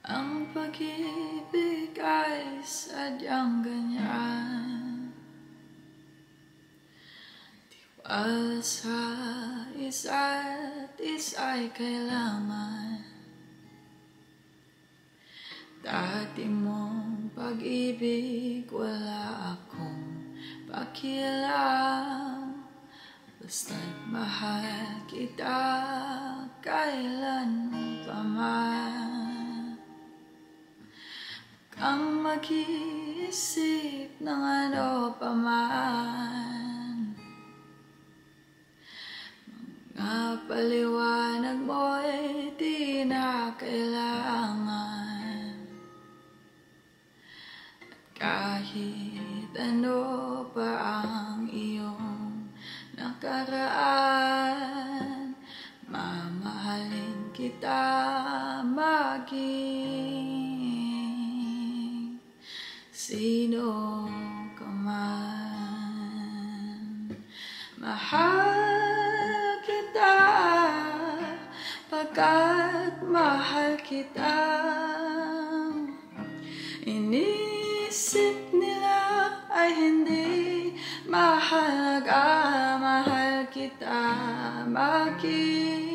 Ang pag-ibig ay sadyang ganyan. Tiwala sa isa't isa'y kailangan. Dati mong pag-ibig wala akong pakialam. Basta't mahal kita kailan pa man. Huwag kang mag-iisip ng ano pa man. Mga paliwanag mo'y di na kailangan. At kahit ano pa ang iyong nakaraan, mamahalin kita maging sino ka man. Mahal kita pagkat mahal kita. Inisip nila ay hindi mahalaga. Mahal kita maging